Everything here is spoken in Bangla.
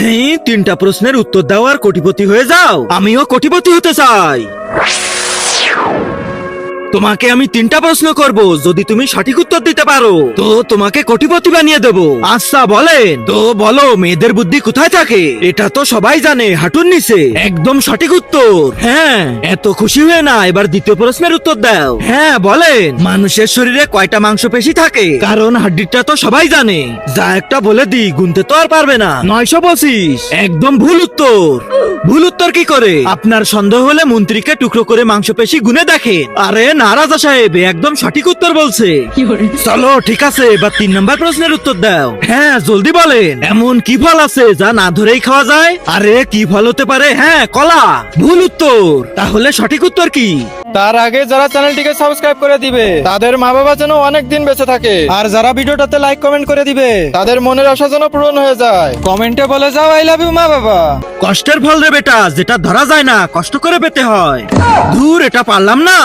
হ্যাঁ, 3টা প্রশ্নের উত্তর দাও আর কোটিপতি হয়ে যাও। আমিও কোটিপতি হতে চাই। তোমাকে আমি 3টা প্রশ্ন করব, যদি তুমি সঠিক উত্তর দিতে পারো তো তোমাকে কোটিপতি বানিয়ে দেব। আচ্ছা বলেন তো, বলো মেয়েদের বুদ্ধি কোথায় থাকে? এটা তো সবাই জানে, হাঁটুর নিচে। একদম সঠিক উত্তর। হ্যাঁ, এত খুশি হয়ে না, এবার দ্বিতীয় প্রশ্নের উত্তর দাও। হ্যাঁ বলেন, মানুষের শরীরে কয়টা মাংসপেশি থাকে? কারণ হাড্ডিটা তো সবাই জানে। যা একটা বলে দি, গুনতে তো আর পারবে না। 925। একদম ভুল উত্তর। ভুল উত্তর কি করে? আপনার সন্দেহ হলে মন্ত্রীকে টুকরো করে মাংসপেশি গুনে দেখেন। আরে না রাজা সাহেব, একদম সঠিক উত্তর বলছে। চলো ঠিক আছে, এবার 3 নম্বর প্রশ্নের উত্তর দাও। হ্যাঁ জলদি বলেন, এমন কি ফল আছে যা না ধরেই খাওয়া যায়? আরে কি ফল হতে পারে? হ্যাঁ কলা। ভুল উত্তর। তাহলে সঠিক উত্তর কি? তার আগে যারা চ্যানেলটিকে সাবস্ক্রাইব করে দিবে তাদের মা বাবা যেন অনেক দিন বেঁচে থাকে, আর যারা ভিডিওটাতে লাইক কমেন্ট করে দিবে তাদের মনের আশা যেন পূরণ হয়ে যায়। কমেন্টে বলে যাও আই লাভ ইউ মা বাবা। কষ্টের ফল রে বেটা, যেটা ধরা যায় না কষ্ট করে পেতে হয়। দূর, এটা পারলাম না।